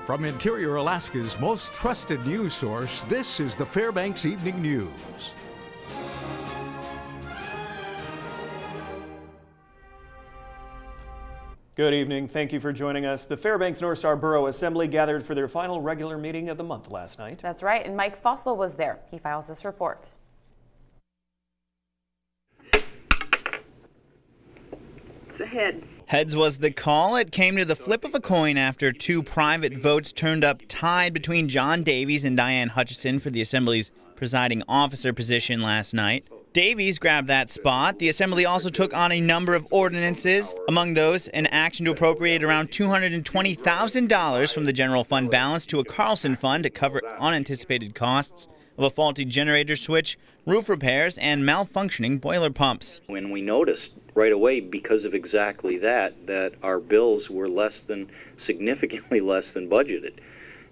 From Interior Alaska's most trusted news source, this is the Fbx Evening News. Good evening. Thank you for joining us. The Fairbanks North Star Borough Assembly gathered for their final regular meeting of the month last night. That's right, and Mike Fussell was there. He files this report. It's a head. Heads was the call. It came to the flip of a coin after two private votes turned up tied between John Davies and Diane Hutchison for the Assembly's presiding officer position last night. Davies grabbed that spot. The Assembly also took on a number of ordinances, among those an action to appropriate around $220,000 from the general fund balance to a Carlson fund to cover unanticipated costs of a faulty generator switch, roof repairs, and malfunctioning boiler pumps. When we noticed right away, because of exactly that our bills were significantly less than budgeted.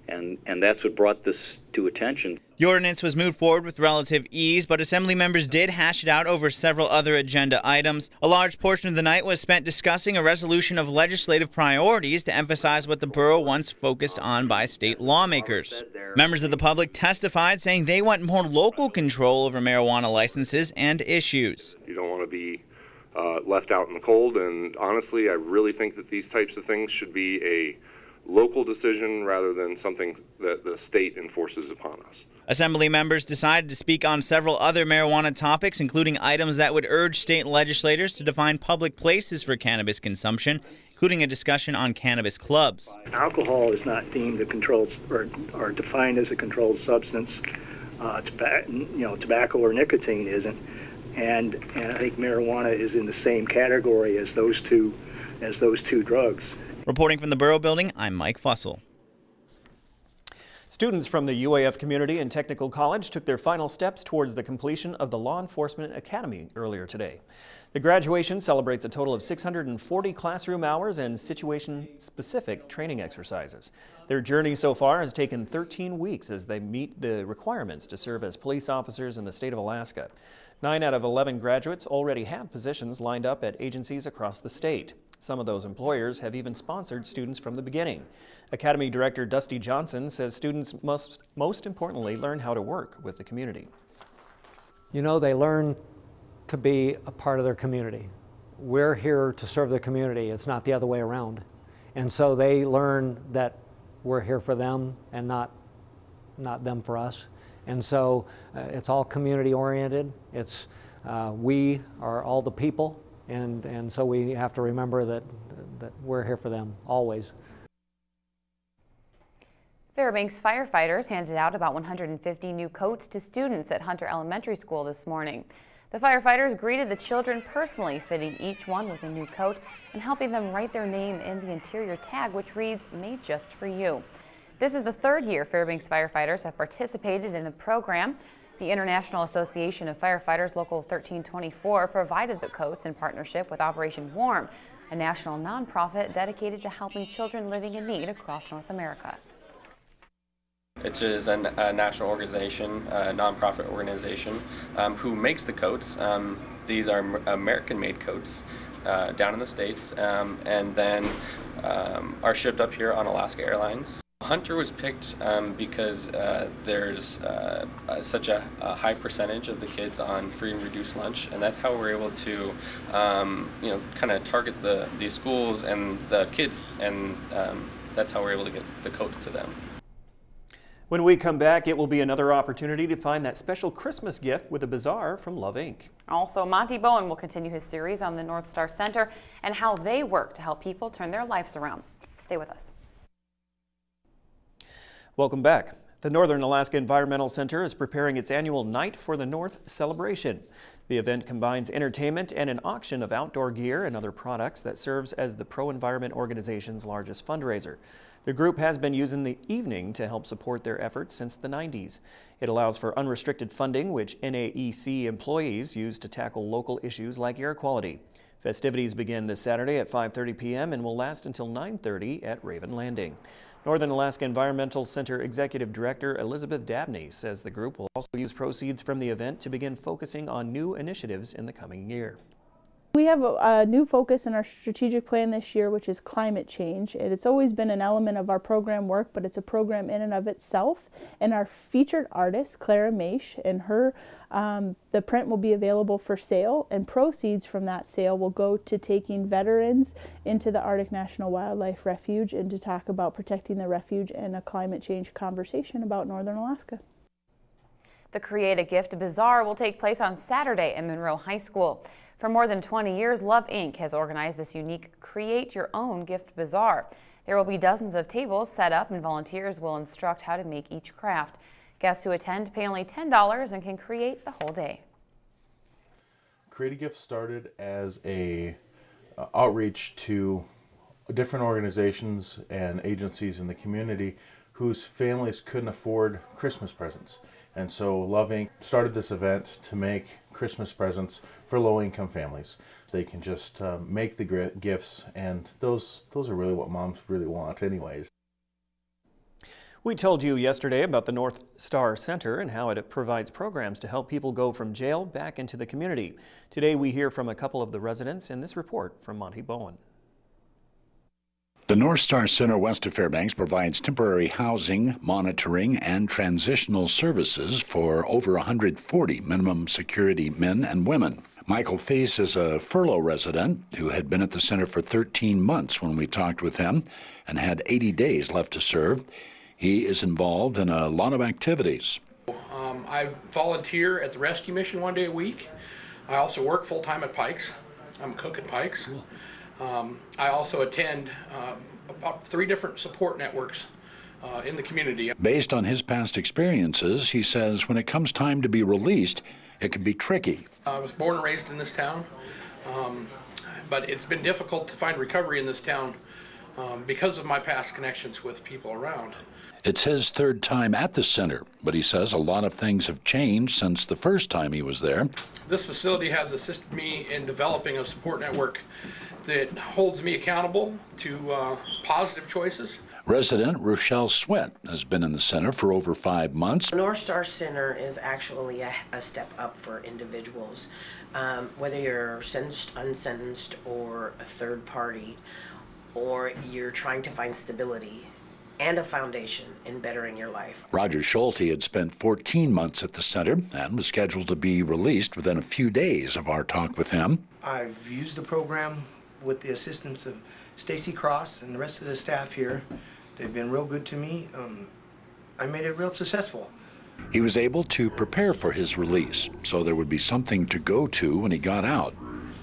And that's what brought this to attention. The ordinance was moved forward with relative ease, but Assembly members did hash it out over several other agenda items. A large portion of the night was spent discussing a resolution of legislative priorities to emphasize what the borough wants focused on by state lawmakers. Members of the public testified, saying they want more local control over marijuana licenses and issues. You don't want to be left out in the cold, and honestly, I really think that these types of things should be a local decision rather than something that the state enforces upon us. Assembly members decided to speak on several other marijuana topics, including items that would urge state legislators to define public places for cannabis consumption, including a discussion on cannabis clubs. Alcohol is not deemed a controlled or defined as a controlled substance. Tobacco or nicotine isn't, and I think marijuana is in the same category as those two drugs. Reporting from the Borough Building, I'm Mike Fussell. Students from the UAF Community and Technical College took their final steps towards the completion of the Law Enforcement Academy earlier today. The graduation celebrates a total of 640 classroom hours and situation-specific training exercises. Their journey so far has taken 13 weeks as they meet the requirements to serve as police officers in the state of Alaska. 9 out of 11 graduates already have positions lined up at agencies across the state. Some of those employers have even sponsored students from the beginning. Academy Director Dusty Johnson says students must most importantly learn how to work with the community. You know, they learn to be a part of their community. We're here to serve the community. It's not the other way around. And so they learn that we're here for them and not them for us. And so it's all community oriented. It's we are all the people. And so we have to remember that we're here for them, always. Fairbanks firefighters handed out about 150 new coats to students at Hunter Elementary School this morning. The firefighters greeted the children personally, fitting each one with a new coat and helping them write their name in the interior tag, which reads, "Made just for you." This is the third year Fairbanks firefighters have participated in the program. The International Association of Firefighters Local 1324 provided the coats in partnership with Operation Warm, a national nonprofit dedicated to helping children living in need across North America. It is a national organization, a nonprofit organization, who makes the coats. These are American-made coats down in the States, and then are shipped up here on Alaska Airlines. Hunter was picked because there's such a high percentage of the kids on free and reduced lunch, and that's how we're able to, kind of target these schools and the kids, and that's how we're able to get the coats to them. When we come back, it will be another opportunity to find that special Christmas gift with a bazaar from Love Inc. Also, Monty Bowen will continue his series on the North Star Center and how they work to help people turn their lives around. Stay with us. Welcome back. The Northern Alaska Environmental Center is preparing its annual Night for the North celebration. The event combines entertainment and an auction of outdoor gear and other products that serves as the pro-environment organization's largest fundraiser. The group has been using the evening to help support their efforts since the 90s. It allows for unrestricted funding, which NAEC employees use to tackle local issues like air quality. Festivities begin this Saturday at 5:30 p.m. and will last until 9:30 at Raven Landing. Northern Alaska Environmental Center Executive Director Elizabeth Dabney says the group will also use proceeds from the event to begin focusing on new initiatives in the coming year. We have a new focus in our strategic plan this year, which is climate change. And it's always been an element of our program work, but it's a program in and of itself. And our featured artist, Clara Maish, and her, the print will be available for sale, and proceeds from that sale will go to taking veterans into the Arctic National Wildlife Refuge and to talk about protecting the refuge and a climate change conversation about Northern Alaska. The Create a Gift Bazaar will take place on Saturday at Monroe High School. For more than 20 years, Love Inc. has organized this unique Create Your Own Gift Bazaar. There will be dozens of tables set up, and volunteers will instruct how to make each craft. Guests who attend pay only $10 and can create the whole day. Create a Gift started as a outreach to different organizations and agencies in the community whose families couldn't afford Christmas presents. And so Love Inc. started this event to make Christmas presents for low-income families. They can just make the gifts, and those are really what moms really want anyways. We told you yesterday about the North Star Center and how it provides programs to help people go from jail back into the community. Today we hear from a couple of the residents in this report from Monty Bowen. The North Star Center west of Fairbanks provides temporary housing, monitoring, and transitional services for over 140 minimum security men and women. Michael Thies is a furlough resident who had been at the center for 13 months when we talked with him and had 80 days left to serve. He is involved in a lot of activities. I volunteer at the rescue mission 1 day a week. I also work full-time at Pikes. I'm a cook at Pikes. I also attend about 3 different support networks in the community. Based on his past experiences, he says when it comes time to be released, it can be tricky. I was born and raised in this town, but it's been difficult to find recovery in this town because of my past connections with people around. It's his 3rd time at the center, but he says a lot of things have changed since the first time he was there. This facility has assisted me in developing a support network that holds me accountable to positive choices. Resident Rochelle Sweat has been in the center for over 5 months. The North Star Center is actually a step up for individuals, whether you're sentenced, unsentenced, or a third party, or you're trying to find stability and a foundation in bettering your life. Roger Schulte had spent 14 months at the center and was scheduled to be released within a few days of our talk with him. I've used the program with the assistance of Stacy Cross and the rest of the staff here. They've been real good to me. I made it real successful. He was able to prepare for his release, so there would be something to go to when he got out.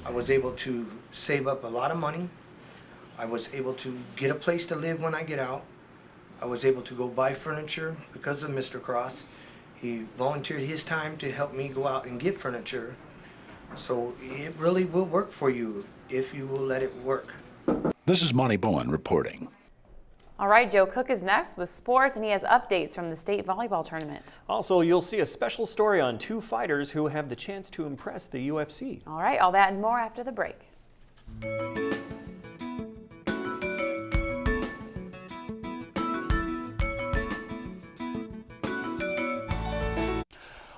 I was able to save up a lot of money. I was able to get a place to live when I get out. I was able to go buy furniture because of Mr. Cross. He volunteered his time to help me go out and get furniture. So it really will work for you if you will let it work. This is Monty Bowen reporting. All right, Joe Cook is next with sports, and he has updates from the state volleyball tournament. Also, you'll see a special story on 2 fighters who have the chance to impress the UFC. All right, all that and more after the break.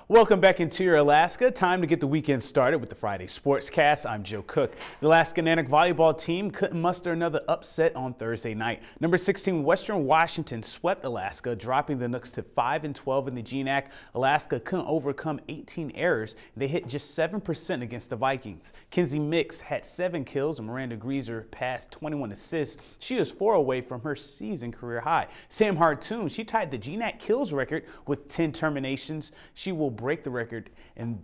Welcome back into your Alaska. Time to get the weekend started with the Friday Sportscast. I'm Joe Cook. The Alaska Natick volleyball team couldn't muster another upset on Thursday night. Number 16 Western Washington swept Alaska, dropping the Nooks to 5-12 in the GNAC. Alaska couldn't overcome 18 errors. They hit just 7% against the Vikings. Kenzie Mix had 7 kills and Miranda Greaser passed 21 assists. She is 4 away from her season career high. Sam Hartoon, she tied the GNAC kills record with 10 terminations. She will break the record in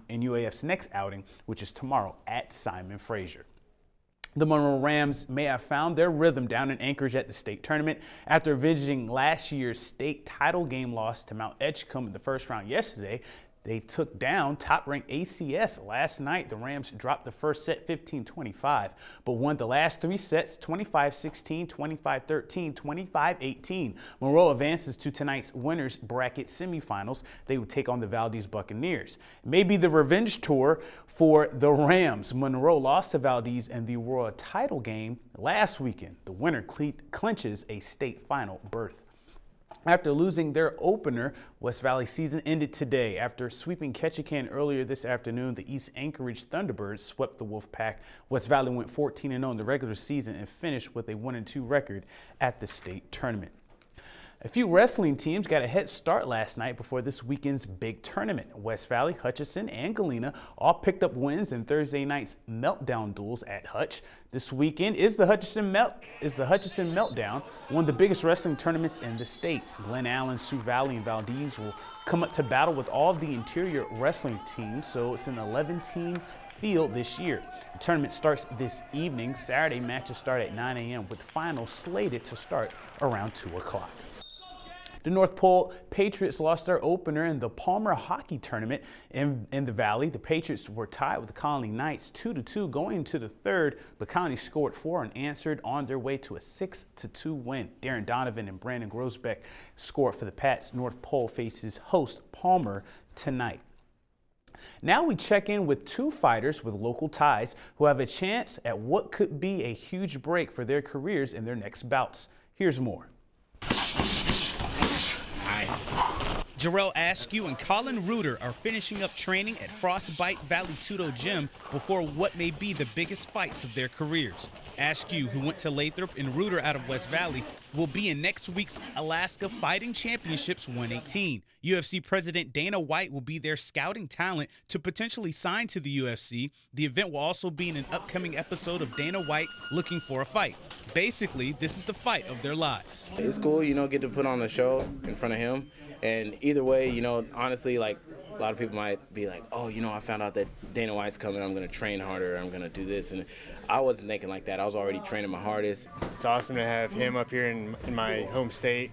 UAF's next outing, which is tomorrow at Simon Fraser. The Monroe Rams may have found their rhythm down in Anchorage at the state tournament after avenging last year's state title game loss to Mount Edgecombe in the first round yesterday. They took down top-ranked ACS last night. The Rams dropped the first set 15-25, but won the last 3 sets 25-16, 25-13, 25-18. Monroe advances to tonight's winners bracket semifinals. They would take on the Valdez Buccaneers. Maybe the revenge tour for the Rams. Monroe lost to Valdez in the Aurora title game last weekend. The winner clinches a state final berth. After losing their opener, West Valley season ended today. After sweeping Ketchikan earlier this afternoon, the East Anchorage Thunderbirds swept the Wolfpack. West Valley went 14-0 in the regular season and finished with a 1-2 record at the state tournament. A few wrestling teams got a head start last night before this weekend's big tournament. West Valley, Hutchinson, and Galena all picked up wins in Thursday night's meltdown duels at Hutch. This weekend is the Hutchinson Meltdown, one of the biggest wrestling tournaments in the state. Glen Allen, Sioux Valley, and Valdez will come up to battle with all of the interior wrestling teams, so it's an 11-team field this year. The tournament starts this evening. Saturday matches start at 9 a.m. with finals slated to start around 2 o'clock. The North Pole Patriots lost their opener in the Palmer Hockey Tournament in the Valley. The Patriots were tied with the Colony Knights 2-2 going into the third, but Colony scored 4 unanswered on their way to a 6-2 win. Darren Donovan and Brandon Grosbeck scored for the Pats. North Pole faces host Palmer tonight. Now we check in with 2 fighters with local ties who have a chance at what could be a huge break for their careers in their next bouts. Here's more. Jarrell Askew and Colin Reuter are finishing up training at Frostbite Valley Tudo Gym before what may be the biggest fights of their careers. Askew, who went to Lathrop, and Reuter out of West Valley, will be in next week's Alaska Fighting Championships 118. UFC President Dana White will be their scouting talent to potentially sign to the UFC. The event will also be in an upcoming episode of Dana White Looking for a Fight. Basically, this is the fight of their lives. It's cool, get to put on a show in front of him. And either way, honestly, like, a lot of people might be like, oh, I found out that Dana White's coming, I'm going to train harder, I'm going to do this. And I wasn't thinking like that. I was already training my hardest. It's awesome to have him up here in my home state,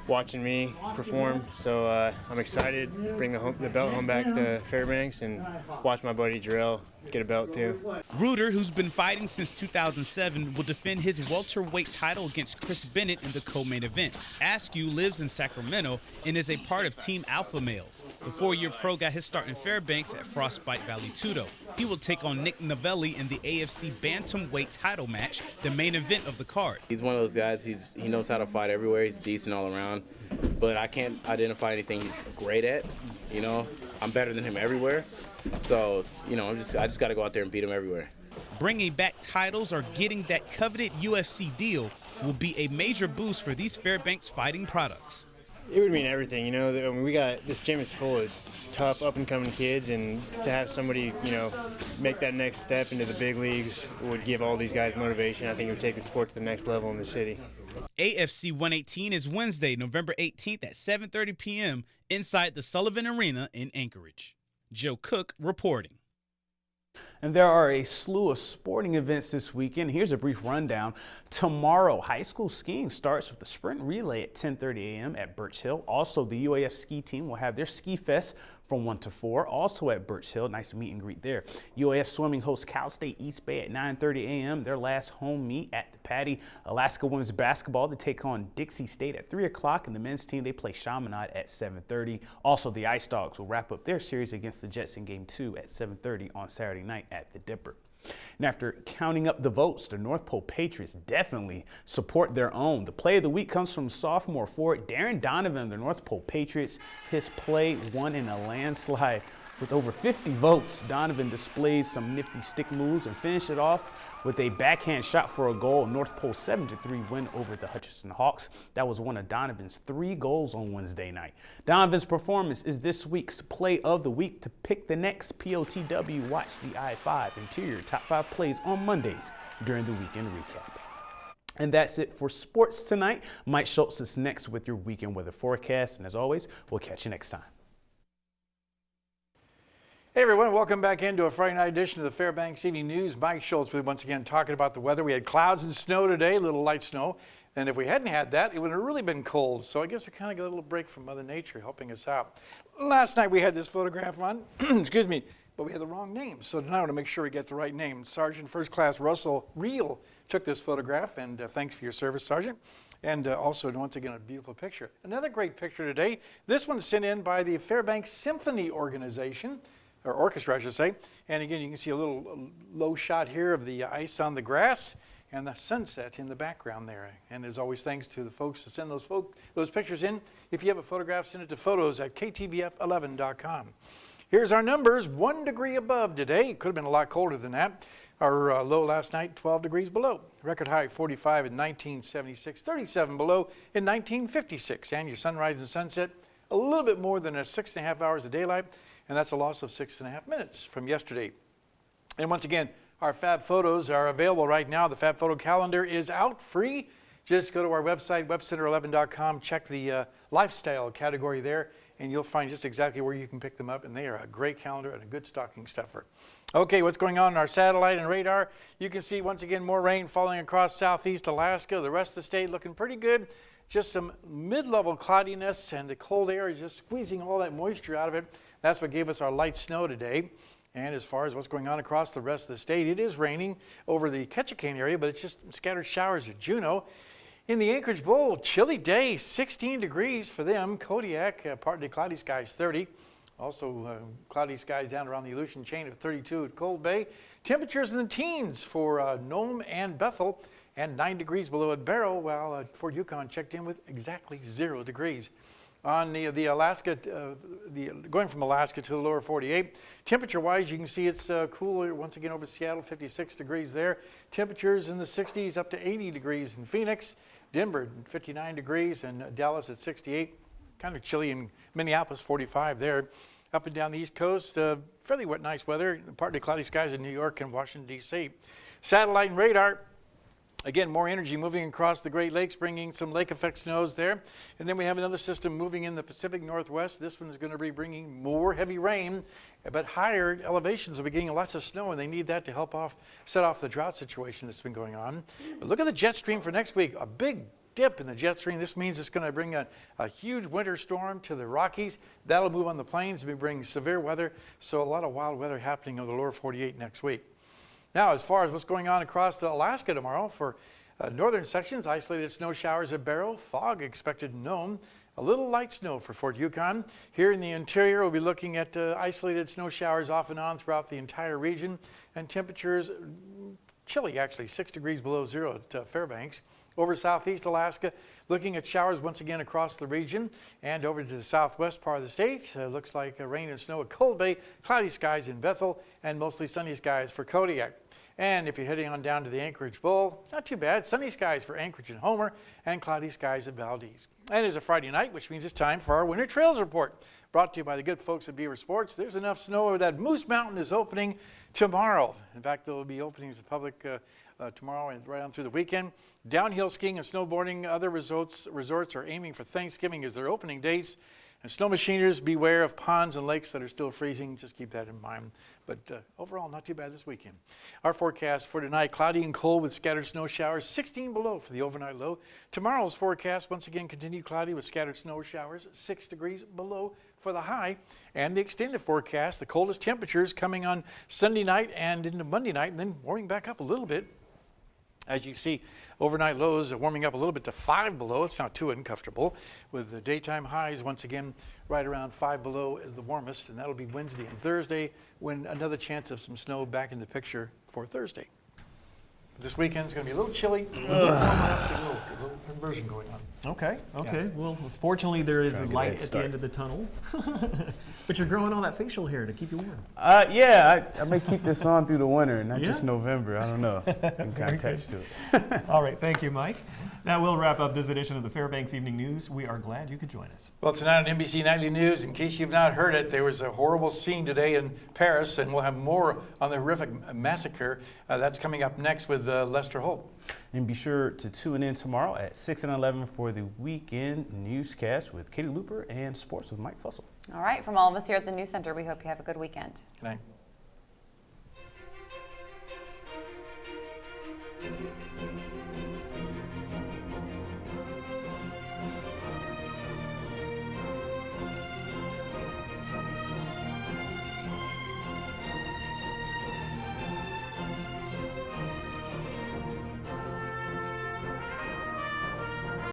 watching me perform. So I'm excited to bring the belt home back to Fairbanks and watch my buddy Jarrell get a belt too. Reuter, who's been fighting since 2007, will defend his welterweight title against Chris Bennett in the co-main event. Askew lives in Sacramento and is a part of Team Alpha Males. The 4-year pro got his start in Fairbanks at Frostbite Valley Tudo. He will take on Nick Novelli in the AFC Bantamweight title match, the main event of the card. He's one of those guys, he knows how to fight everywhere, he's decent all around, but I can't identify anything he's great at. I'm better than him everywhere. So, I just got to go out there and beat him everywhere. Bringing back titles or getting that coveted UFC deal will be a major boost for these Fairbanks fighting products. It would mean everything, we got, this gym is full of tough up-and-coming kids, and to have somebody, make that next step into the big leagues would give all these guys motivation. I think it would take the sport to the next level in the city. AFC 118 is Wednesday, November 18th at 7:30 p.m. inside the Sullivan Arena in Anchorage. Joe Cook reporting. And there are a slew of sporting events this weekend. Here's a brief rundown. Tomorrow, high school skiing starts with the sprint relay at 10:30 a.m. at Birch Hill. Also, the UAF ski team will have their ski fest from 1 to 4, also at Birch Hill. Nice meet and greet there. UAF swimming hosts Cal State East Bay at 9:30 a.m. Their last home meet at the Patty. Alaska women's basketball, they take on Dixie State at 3 o'clock, and the men's team, they play Chaminade at 7:30. Also, the Ice Dogs will wrap up their series against the Jets in Game 2 at 7:30 on Saturday night at the Dipper. And after counting up the votes, the North Pole Patriots definitely support their own. The play of the week comes from sophomore forward Darren Donovan of the North Pole Patriots. His play won in a landslide with over 50 votes. Donovan displays some nifty stick moves and finished it off with a backhand shot for a goal. North Pole 7-3 win over the Hutchinson Hawks. That was one of Donovan's 3 goals on Wednesday night. Donovan's performance is this week's play of the week. To pick the next POTW, watch the I-5 Interior Top 5 plays on Mondays during the weekend recap. And that's it for sports tonight. Mike Schultz is next with your weekend weather forecast. And as always, we'll catch you next time. Hey everyone, welcome back into a Friday night edition of the Fairbanks Evening News. Mike Schultz with once again talking about the weather. We had clouds and snow today, a little light snow. And if we hadn't had that, it would have really been cold. So I guess we kind of got a little break from Mother Nature helping us out. Last night we had this photograph on, excuse me, but we had the wrong name. So tonight I want to make sure we get the right name. Sergeant First Class Russell Reel took this photograph, and thanks for your service, Sergeant. And also, once again, a beautiful picture. Another great picture today. This one's sent in by the Fairbanks Symphony Organization. Or orchestra, I should say. And again, you can see a little low shot here of the ice on the grass. and the sunset in the background there. And as always, thanks to the folks that send those pictures in. If you have a photograph, send it to photos@ktvf11.com. Here's our numbers. 1 degree above today. It could have been a lot colder than that. Our low last night, 12 degrees below. Record high 45 in 1976, 37 below in 1956. And your sunrise and sunset, a little bit more than 6.5 hours of daylight, and that's a loss of 6.5 minutes from yesterday. And once again, our Fab Photos are available right now. The Fab Photo calendar is out free. Just go to our website, webcenter11.com, check the lifestyle category there, and you'll find just exactly where you can pick them up. And they are a great calendar and a good stocking stuffer. Okay, what's going on in our satellite and radar? You can see once again more rain falling across southeast Alaska. The rest of the state looking pretty good. Just some mid-level cloudiness, and the cold air is just squeezing all that moisture out of it. That's what gave us our light snow today. And as far as what's going on across the rest of the state, it is raining over the Ketchikan area, but it's just scattered showers at Juneau. In the Anchorage Bowl, chilly day, 16 degrees for them. Kodiak, partly cloudy skies, 30. Also cloudy skies down around the Aleutian Chain of 32 at Cold Bay. Temperatures in the teens for Nome and Bethel, and 9 degrees below at Barrow, while Fort Yukon checked in with exactly 0 degrees. On the Alaska, going from Alaska to the lower 48, temperature-wise, you can see it's cooler once again over Seattle, 56 degrees there. Temperatures in the 60s up to 80 degrees in Phoenix, Denver 59 degrees, and Dallas at 68. Kind of chilly in Minneapolis, 45 there. Up and down the East Coast, fairly wet, nice weather. Partly cloudy skies in New York and Washington, D.C. Satellite and radar. Again, more energy moving across the Great Lakes, bringing some lake effect snows there. And then we have another system moving in the Pacific Northwest. This one is going to be bringing more heavy rain, but higher elevations will be getting lots of snow, and they need that to help set off the drought situation that's been going on. But look at the jet stream for next week. A big dip in the jet stream. This means it's going to bring a huge winter storm to the Rockies. That'll move on the plains and bring severe weather. So a lot of wild weather happening over the lower 48 next week. Now, as far as what's going on across Alaska tomorrow, for northern sections, isolated snow showers at Barrow, fog expected in Nome, a little light snow for Fort Yukon. Here in the interior, we'll be looking at isolated snow showers off and on throughout the entire region, and temperatures chilly, actually, 6 degrees below 0 at Fairbanks. Over southeast Alaska, looking at showers once again across the region, and over to the southwest part of the state, looks like rain and snow at Cold Bay, cloudy skies in Bethel, and mostly sunny skies for Kodiak. And if you're heading on down to the Anchorage Bowl, not too bad. Sunny skies for Anchorage and Homer, and cloudy skies at Valdez. And it's a Friday night, which means it's time for our Winter Trails Report, brought to you by the good folks at Beaver Sports. There's enough snow over that Moose Mountain is opening tomorrow. In fact, they'll be opening to the public tomorrow and right on through the weekend. Downhill skiing and snowboarding, other resorts are aiming for Thanksgiving as their opening dates. And snow machiners, beware of ponds and lakes that are still freezing. Just keep that in mind. But overall, not too bad this weekend. Our forecast for tonight, cloudy and cold with scattered snow showers, 16 below for the overnight low. Tomorrow's forecast, once again, continue cloudy with scattered snow showers, 6 degrees below for the high. And the extended forecast, the coldest temperatures coming on Sunday night and into Monday night, and then warming back up a little bit. As you see, overnight lows are warming up a little bit to 5 below. It's not too uncomfortable, with the daytime highs once again right around 5 below is the warmest, and that'll be Wednesday and Thursday, when another chance of some snow back in the picture for Thursday. This weekend's going to be a little chilly, a little conversion going on. Okay. Yeah. Well, fortunately, there is a light at the end of the tunnel. But you're growing all that facial hair to keep you warm. Yeah, I may keep this on through the winter, not just November. I don't know. I'm kind of attached to it. All right. Thank you, Mike. That will wrap up this edition of the Fairbanks Evening News. We are glad you could join us. Well, tonight on NBC Nightly News, in case you've not heard it, there was a horrible scene today in Paris, and we'll have more on the horrific massacre. That's coming up next with Lester Holt. And be sure to tune in tomorrow at 6 and 11 for the weekend newscast with Katie Looper and Sports with Mike Fussell. All right, from all of us here at the News Center, we hope you have a good weekend. Good night.